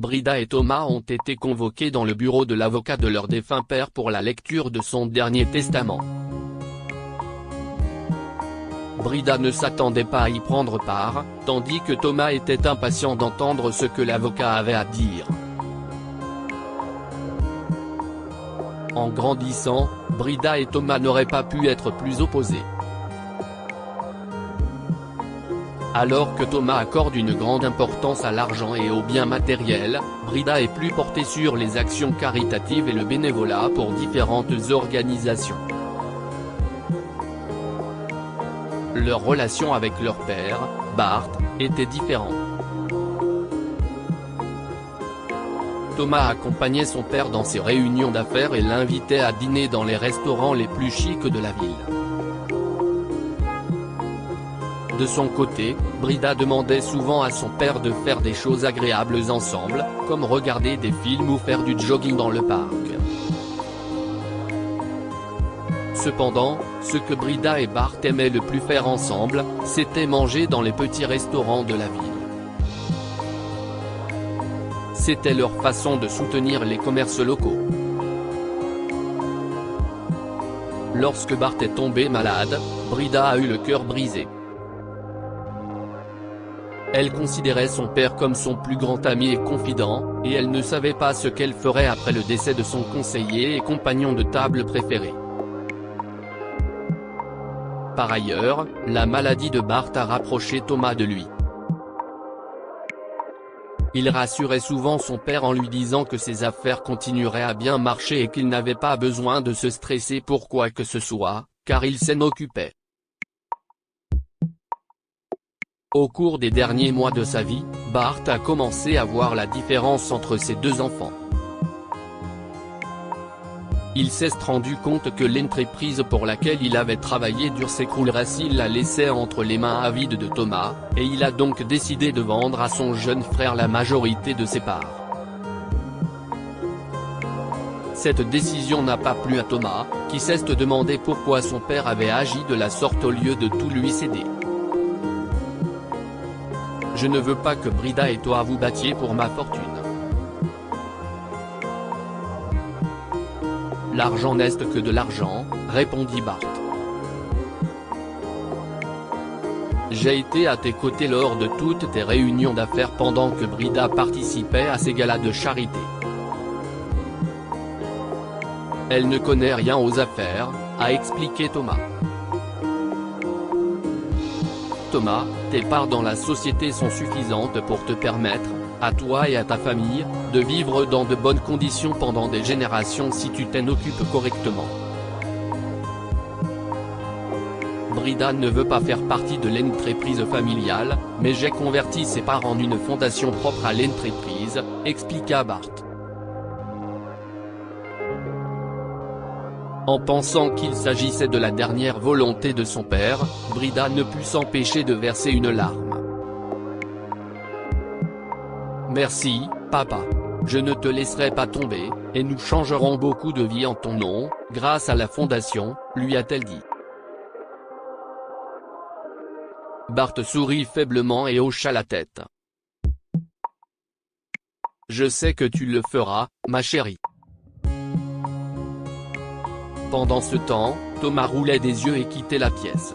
Brida et Thomas ont été convoqués dans le bureau de l'avocat de leur défunt père pour la lecture de son dernier testament. Brida ne s'attendait pas à y prendre part, tandis que Thomas était impatient d'entendre ce que l'avocat avait à dire. En grandissant, Brida et Thomas n'auraient pas pu être plus opposés. Alors que Thomas accorde une grande importance à l'argent et aux biens matériels, Brida est plus portée sur les actions caritatives et le bénévolat pour différentes organisations. Leur relation avec leur père, Bart, était différente. Thomas accompagnait son père dans ses réunions d'affaires et l'invitait à dîner dans les restaurants les plus chics de la ville. De son côté, Brida demandait souvent à son père de faire des choses agréables ensemble, comme regarder des films ou faire du jogging dans le parc. Cependant, ce que Brida et Bart aimaient le plus faire ensemble, c'était manger dans les petits restaurants de la ville. C'était leur façon de soutenir les commerces locaux. Lorsque Bart est tombé malade, Brida a eu le cœur brisé. Elle considérait son père comme son plus grand ami et confident, et elle ne savait pas ce qu'elle ferait après le décès de son conseiller et compagnon de table préféré. Par ailleurs, la maladie de Bart a rapproché Thomas de lui. Il rassurait souvent son père en lui disant que ses affaires continueraient à bien marcher et qu'il n'avait pas besoin de se stresser pour quoi que ce soit, car il s'en occupait. Au cours des derniers mois de sa vie, Bart a commencé à voir la différence entre ses deux enfants. Il s'est rendu compte que l'entreprise pour laquelle il avait travaillé dur s'écroulerait s'il la laissait entre les mains avides de Thomas, et il a donc décidé de vendre à son jeune frère la majorité de ses parts. Cette décision n'a pas plu à Thomas, qui s'est demandé pourquoi son père avait agi de la sorte au lieu de tout lui céder. « Je ne veux pas que Brida et toi vous battiez pour ma fortune. L'argent n'est que de l'argent, répondit Bart. J'ai été à tes côtés lors de toutes tes réunions d'affaires pendant que Brida participait à ces galas de charité. Elle ne connaît rien aux affaires, a expliqué Thomas. Thomas, tes parts dans la société sont suffisantes pour te permettre, à toi et à ta famille, de vivre dans de bonnes conditions pendant des générations si tu t'en occupes correctement. Brida ne veut pas faire partie de l'entreprise familiale, mais j'ai converti ses parts en une fondation propre à l'entreprise, expliqua Bart. En pensant qu'il s'agissait de la dernière volonté de son père, Brida ne put s'empêcher de verser une larme. Merci, papa. Je ne te laisserai pas tomber, et nous changerons beaucoup de vies en ton nom, grâce à la fondation, lui a-t-elle dit. Bart sourit faiblement et hocha la tête. Je sais que tu le feras, ma chérie. Pendant ce temps, Thomas roulait des yeux et quittait la pièce.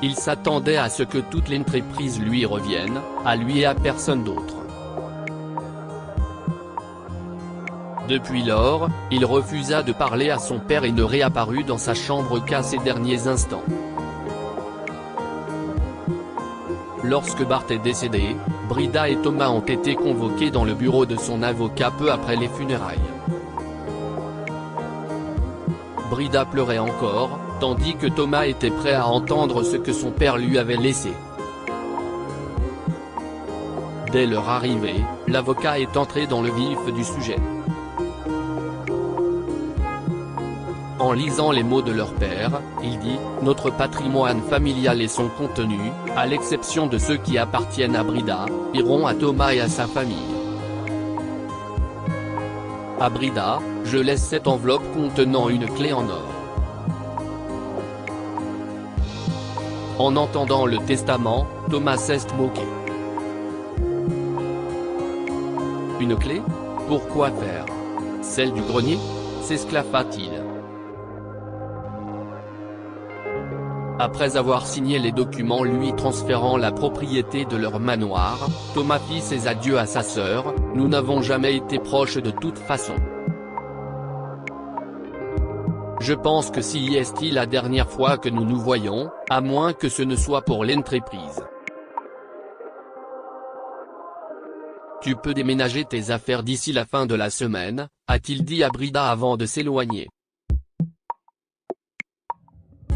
Il s'attendait à ce que toute l'entreprise lui revienne, à lui et à personne d'autre. Depuis lors, il refusa de parler à son père et ne réapparut dans sa chambre qu'à ses derniers instants. Lorsque Bart est décédé, Brida et Thomas ont été convoqués dans le bureau de son avocat peu après les funérailles. Brida pleurait encore, tandis que Thomas était prêt à entendre ce que son père lui avait laissé. Dès leur arrivée, l'avocat est entré dans le vif du sujet. En lisant les mots de leur père, il dit « Notre patrimoine familial et son contenu, à l'exception de ceux qui appartiennent à Brida, iront à Thomas et à sa famille. À Brida, je laisse cette enveloppe contenant une clé en or. » En entendant le testament, Thomas s'est moqué. Une clé? Pourquoi faire? Celle du grenier? S'esclaffa-t-il. Après avoir signé les documents lui transférant la propriété de leur manoir, Thomas fit ses adieux à sa sœur. Nous n'avons jamais été proches de toute façon. Je pense que si est la dernière fois que nous nous voyons, à moins que ce ne soit pour l'entreprise. Tu peux déménager tes affaires d'ici la fin de la semaine, a-t-il dit à Brida avant de s'éloigner.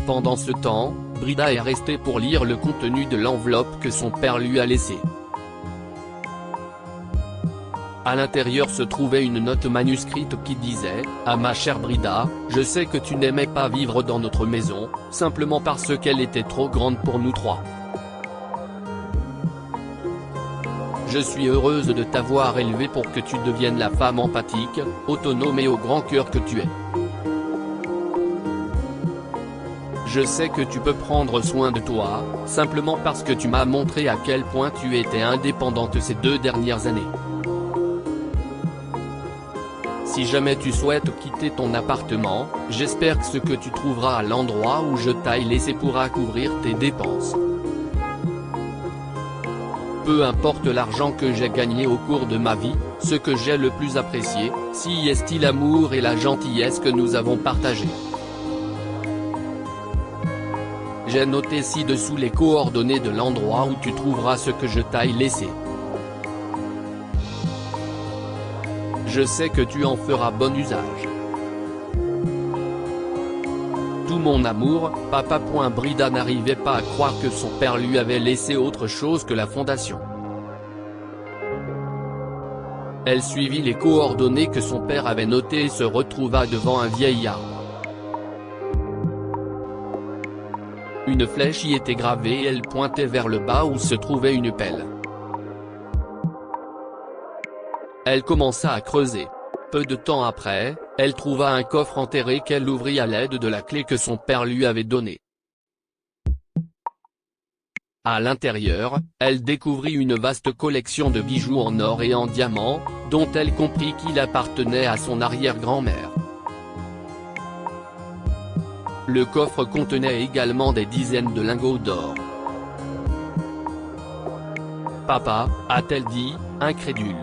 Pendant ce temps, Brida est restée pour lire le contenu de l'enveloppe que son père lui a laissée. À l'intérieur se trouvait une note manuscrite qui disait « À ma chère Brida, je sais que tu n'aimais pas vivre dans notre maison, simplement parce qu'elle était trop grande pour nous trois. Je suis heureuse de t'avoir élevée pour que tu deviennes la femme empathique, autonome et au grand cœur que tu es. Je sais que tu peux prendre soin de toi, simplement parce que tu m'as montré à quel point tu étais indépendante ces 2 dernières années. Si jamais tu souhaites quitter ton appartement, j'espère que ce que tu trouveras à l'endroit où je t'ai laissé pourra couvrir tes dépenses. Peu importe l'argent que j'ai gagné au cours de ma vie, ce que j'ai le plus apprécié, si est l'amour et la gentillesse que nous avons partagés. J'ai noté ci-dessous les coordonnées de l'endroit où tu trouveras ce que je t'ai laissé. Je sais que tu en feras bon usage. Tout mon amour, papa. Brida n'arrivait pas à croire que son père lui avait laissé autre chose que la fondation. Elle suivit les coordonnées que son père avait notées et se retrouva devant un vieil arbre. Une flèche y était gravée et elle pointait vers le bas où se trouvait une pelle. Elle commença à creuser. Peu de temps après, elle trouva un coffre enterré qu'elle ouvrit à l'aide de la clé que son père lui avait donnée. À l'intérieur, elle découvrit une vaste collection de bijoux en or et en diamants, dont elle comprit qu'il appartenait à son arrière-grand-mère. Le coffre contenait également des dizaines de lingots d'or. « Papa » a-t-elle dit, incrédule.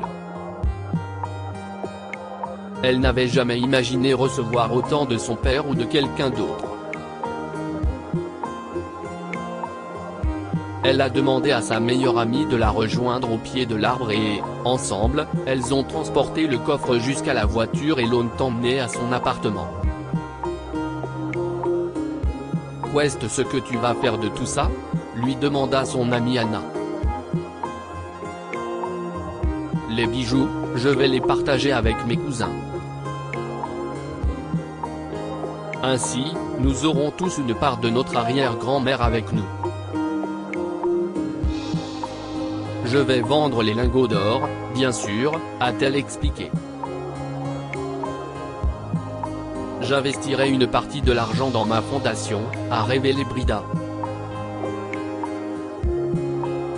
Elle n'avait jamais imaginé recevoir autant de son père ou de quelqu'un d'autre. Elle a demandé à sa meilleure amie de la rejoindre au pied de l'arbre et, ensemble, elles ont transporté le coffre jusqu'à la voiture et l'ont emmené à son appartement. « Qu'est-ce ce que tu vas faire de tout ça ?» lui demanda son amie Anna. « Les bijoux, je vais les partager avec mes cousins. Ainsi, nous aurons tous une part de notre arrière-grand-mère avec nous. Je vais vendre les lingots d'or, bien sûr, a-t-elle expliqué. J'investirai une partie de l'argent dans ma fondation, a révélé Brida.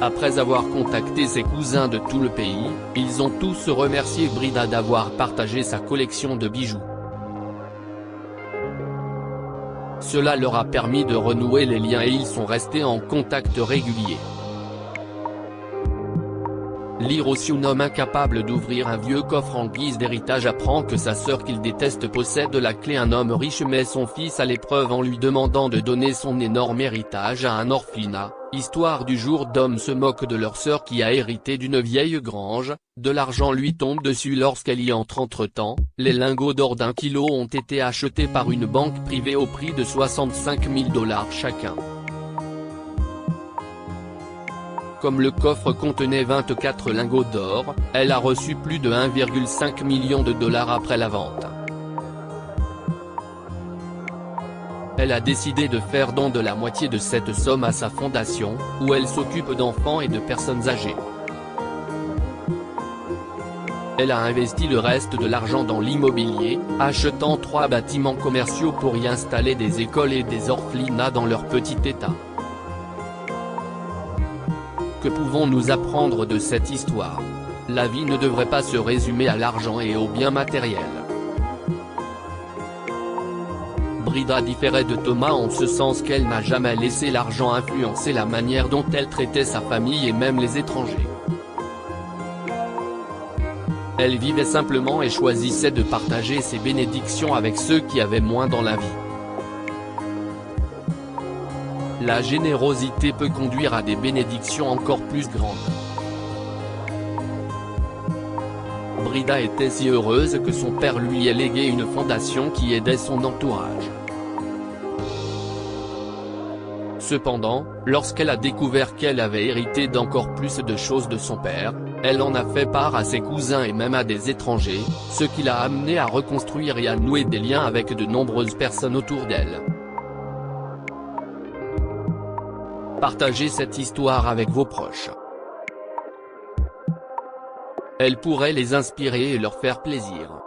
Après avoir contacté ses cousins de tout le pays, ils ont tous remercié Brida d'avoir partagé sa collection de bijoux. Cela leur a permis de renouer les liens et ils sont restés en contact régulier. Lire aussi un homme incapable d'ouvrir un vieux coffre en guise d'héritage apprend que sa sœur qu'il déteste possède la clé. Un homme riche met son fils à l'épreuve en lui demandant de donner son énorme héritage à un orphelinat. Histoire du jour. D'hommes se moquent de leur sœur qui a hérité d'une vieille grange, de l'argent lui tombe dessus lorsqu'elle y entre. Entre-temps, les lingots d'or d'1 kilo ont été achetés par une banque privée au prix de 65 000 $ chacun. Comme le coffre contenait 24 lingots d'or, elle a reçu plus de 1,5 million de $ après la vente. Elle a décidé de faire don de la moitié de cette somme à sa fondation, où elle s'occupe d'enfants et de personnes âgées. Elle a investi le reste de l'argent dans l'immobilier, achetant 3 bâtiments commerciaux pour y installer des écoles et des orphelinats dans leur petit état. Que pouvons-nous apprendre de cette histoire ? La vie ne devrait pas se résumer à l'argent et aux biens matériels. Brida différait de Thomas en ce sens qu'elle n'a jamais laissé l'argent influencer la manière dont elle traitait sa famille et même les étrangers. Elle vivait simplement et choisissait de partager ses bénédictions avec ceux qui avaient moins dans la vie. La générosité peut conduire à des bénédictions encore plus grandes. Brida était si heureuse que son père lui ait légué une fondation qui aidait son entourage. Cependant, lorsqu'elle a découvert qu'elle avait hérité d'encore plus de choses de son père, elle en a fait part à ses cousins et même à des étrangers, ce qui l'a amenée à reconstruire et à nouer des liens avec de nombreuses personnes autour d'elle. Partagez cette histoire avec vos proches. Elle pourrait les inspirer et leur faire plaisir.